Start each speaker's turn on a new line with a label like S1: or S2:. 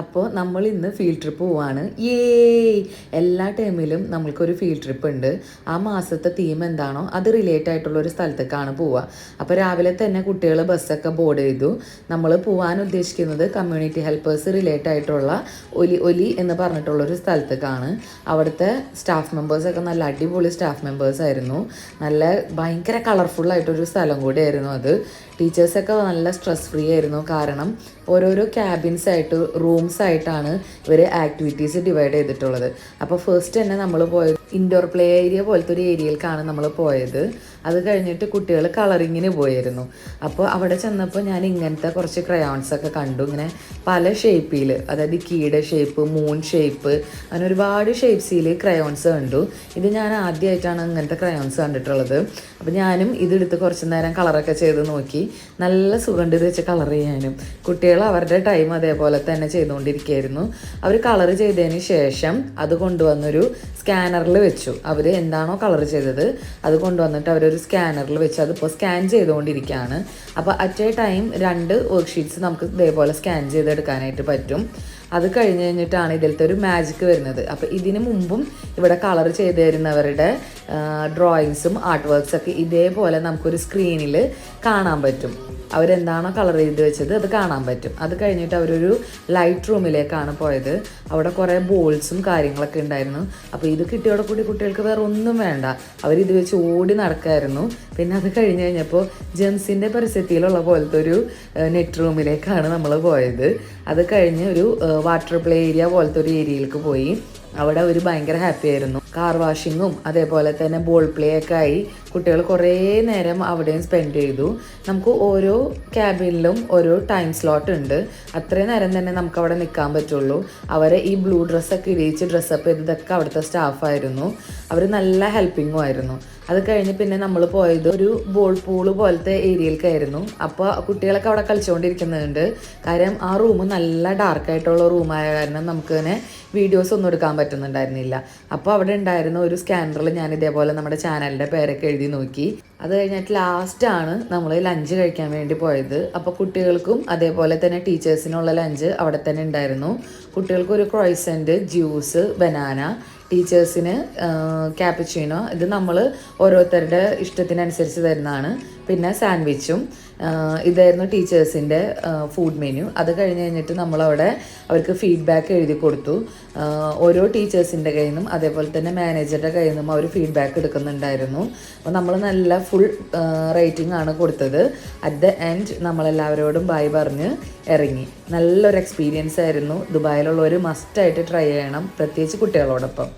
S1: അപ്പോൾ നമ്മൾ ഇന്ന് ഫീൽഡ് ട്രിപ്പ് പോവാണ്. എല്ലാ ടൈമിലും നമ്മൾക്കൊരു ഫീൽഡ് ട്രിപ്പ് ഉണ്ട്. ആ മാസത്തെ തീം എന്താണോ അത് റിലേറ്റ് ആയിട്ടുള്ള ഒരു സ്ഥലത്തേക്കാണ് പോവുക. അപ്പോൾ രാവിലെ തന്നെ കുട്ടികൾ ബസ്സൊക്കെ ബോർഡ് ചെയ്തു. നമ്മൾ പോകാൻ ഉദ്ദേശിക്കുന്നത് കമ്മ്യൂണിറ്റി ഹെൽപ്പേഴ്സ് റിലേറ്റ് ആയിട്ടുള്ള ഒലി എന്ന് പറഞ്ഞിട്ടുള്ളൊരു സ്ഥലത്തേക്കാണ്. അവിടുത്തെ സ്റ്റാഫ് മെമ്പേഴ്സൊക്കെ നല്ല അടിപൊളി സ്റ്റാഫ് മെമ്പേഴ്സ് ആയിരുന്നു. നല്ല ഭയങ്കര കളർഫുള്ളായിട്ടൊരു സ്ഥലം കൂടിയായിരുന്നു അത്. ടീച്ചേഴ്സൊക്കെ നല്ല സ്ട്രെസ് ഫ്രീ ആയിരുന്നു. കാരണം ഓരോരോ ക്യാബിൻസ് ആയിട്ട് റൂംസ് ആയിട്ടാണ് ഇവർ ആക്ടിവിറ്റീസ് ഡിവൈഡ് ചെയ്തിട്ടുള്ളത്. അപ്പോൾ ഫസ്റ്റ് തന്നെ നമ്മൾ പോയത് ഇൻഡോർ പ്ലേ ഏരിയ പോലത്തെ ഒരു ഏരിയയിലേക്കാണ് നമ്മൾ പോയത്. അത് കഴിഞ്ഞിട്ട് കുട്ടികൾ കളറിങ്ങിന് പോയിരുന്നു. അപ്പോൾ അവിടെ ചെന്നപ്പോൾ ഞാൻ ഇങ്ങനത്തെ കുറച്ച് ക്രയോൺസൊക്കെ കണ്ടു. ഇങ്ങനെ പല ഷേപ്പിൽ, അതായത് കീയുടെ ഷേപ്പ്, മൂൺ ഷേപ്പ്, അങ്ങനെ ഒരുപാട് ഷേപ്സിൽ ക്രയോൺസ് കണ്ടു. ഇത് ഞാൻ ആദ്യമായിട്ടാണ് ഇങ്ങനത്തെ ക്രയോൺസ് കണ്ടിട്ടുള്ളത്. അപ്പോൾ ഞാനും ഇതെടുത്ത് കുറച്ച് നേരം കളറൊക്കെ ചെയ്ത് നോക്കി. നല്ല സുഖമുണ്ട് ഇത് വെച്ച് കളർ ചെയ്യാനും. കുട്ടികൾ അവരുടെ ടൈം അതേപോലെ തന്നെ ചെയ്തുകൊണ്ടിരിക്കുകയായിരുന്നു. അവർ കളർ ചെയ്തതിന് ശേഷം അത് കൊണ്ടുവന്നൊരു സ്കാനറിൽ വെച്ചു. അവർ എന്താണോ കളർ ചെയ്തത് അത് കൊണ്ടുവന്നിട്ട് അവരൊരു സ്കാനറിൽ വെച്ച് അതിപ്പോൾ സ്കാൻ ചെയ്തുകൊണ്ടിരിക്കുകയാണ്. അപ്പോൾ അറ്റ് എ ടൈം 2 വർക്ക്ഷീറ്റ്സ് നമുക്ക് ഇതേപോലെ സ്കാൻ ചെയ്തെടുക്കാനായിട്ട് പറ്റും. അത് കഴിഞ്ഞിട്ടാണ് ഇതിലത്തെ ഒരു മാജിക് വരുന്നത്. അപ്പോൾ ഇതിന് മുമ്പും ഇവിടെ കളർ ചെയ്ത് തരുന്നവരുടെ ഡ്രോയിങ്സും ആർട്ട് വർക്ക്സൊക്കെ ഇതേപോലെ നമുക്കൊരു സ്ക്രീനിൽ കാണാൻ പറ്റും. അവരെന്താണോ കളർ ചെയ്ത് വെച്ചത് അത് കാണാൻ പറ്റും. അത് കഴിഞ്ഞിട്ട് അവരൊരു ലൈറ്റ് റൂമിലേക്കാണ് പോയത്. അവിടെ കുറേ ബോൾസും കാര്യങ്ങളൊക്കെ ഉണ്ടായിരുന്നു. അപ്പോൾ ഇത് കിട്ടിയോടെ കൂടി കുട്ടികൾക്ക് വേറെ ഒന്നും വേണ്ട, അവരിത് വെച്ച് ഓടി നടക്കായിരുന്നു. പിന്നെ അത് കഴിഞ്ഞപ്പോൾ ജെംസിൻ്റെ പരിസ്ഥിതിയിലുള്ള പോലത്തെ ഒരു നെറ്റ് റൂമിലേക്കാണ് നമ്മൾ പോയത്. അത് കഴിഞ്ഞ് ഒരു വാട്ടർ പ്ലേ ഏരിയ പോലത്തെ ഒരു ഏരിയയിലേക്ക് പോയി. അവിടെ അവർ ഭയങ്കര ഹാപ്പി ആയിരുന്നു. കാർ വാഷിങ്ങും അതേപോലെ തന്നെ ബോൾ പ്ലേ ഒക്കെ ആയി കുട്ടികൾ കുറേ നേരം അവിടെയും സ്പെൻഡ് ചെയ്തു. നമുക്ക് ഓരോ ക്യാബിനിലും ഓരോ ടൈം സ്ലോട്ട് ഉണ്ട്. അത്രയും നേരം തന്നെ നമുക്ക് അവിടെ നിൽക്കാൻ പറ്റുള്ളൂ. അവരെ ഈ ബ്ലൂ ഡ്രസ്സൊക്കെ ഇടിയിച്ച് ഡ്രസ്സപ്പ് ചെയ്തതൊക്കെ അവിടുത്തെ സ്റ്റാഫായിരുന്നു. അവർ നല്ല ഹെൽപ്പിങ്ങും ആയിരുന്നു. അത് കഴിഞ്ഞ് പിന്നെ നമ്മൾ പോയത് ഒരു ബോൾ പൂള് പോലത്തെ ഏരിയയിലേക്കായിരുന്നു. അപ്പോൾ കുട്ടികളൊക്കെ അവിടെ കളിച്ചുകൊണ്ടിരിക്കുന്നുണ്ട്. കാര്യം ആ റൂം നല്ല ഡാർക്കായിട്ടുള്ള റൂമായ കാരണം നമുക്ക് തന്നെ വീഡിയോസ് ഒന്നും എടുക്കാൻ പറ്റുന്നുണ്ടായിരുന്നില്ല. അപ്പോൾ അവിടെ ഉണ്ടായിരുന്ന ഒരു സ്കാനറിൽ ഞാൻ ഇതേപോലെ നമ്മുടെ ചാനലിൻ്റെ പേരൊക്കെ എഴുതി നോക്കി. അത് കഴിഞ്ഞിട്ട് ലാസ്റ്റാണ് നമ്മൾ ലഞ്ച് കഴിക്കാൻ വേണ്ടി പോയത്. അപ്പോൾ കുട്ടികൾക്കും അതേപോലെ തന്നെ ടീച്ചേഴ്സിനുള്ള ലഞ്ച് അവിടെ തന്നെ ഉണ്ടായിരുന്നു. കുട്ടികൾക്ക് ഒരു ക്രോയ്സൻറ്റ്, ജ്യൂസ്, ബനാന, ടീച്ചേഴ്സിന് ക്യാപ്പച്ചീനോ. ഇത് നമ്മൾ ഓരോരുത്തരുടെ ഇഷ്ടത്തിനനുസരിച്ച് തരുന്നതാണ്. പിന്നെ സാൻഡ്വിച്ചും. ഇതായിരുന്നു ടീച്ചേഴ്സിൻ്റെ ഫുഡ് മെനു. അത് കഴിഞ്ഞിട്ട് നമ്മളവിടെ അവർക്ക് ഫീഡ്ബാക്ക് എഴുതി കൊടുത്തു. ഓരോ ടീച്ചേഴ്സിൻ്റെ കയ്യിൽ നിന്നും അതേപോലെ തന്നെ മാനേജറുടെ കയ്യിൽ നിന്നും അവർ ഫീഡ്ബാക്ക് എടുക്കുന്നുണ്ടായിരുന്നു. അപ്പോൾ നമ്മൾ നല്ല ഫുൾ റേറ്റിംഗ് ആണ് കൊടുത്തത്. അറ്റ് ദ എൻഡ് നമ്മളെല്ലാവരോടും ബൈ പറഞ്ഞ് ഇറങ്ങി. നല്ലൊരു എക്സ്പീരിയൻസ് ആയിരുന്നു. ദുബായിലുള്ളവർ മസ്റ്റായിട്ട് ട്രൈ ചെയ്യണം, പ്രത്യേകിച്ച് കുട്ടികളോടൊപ്പം.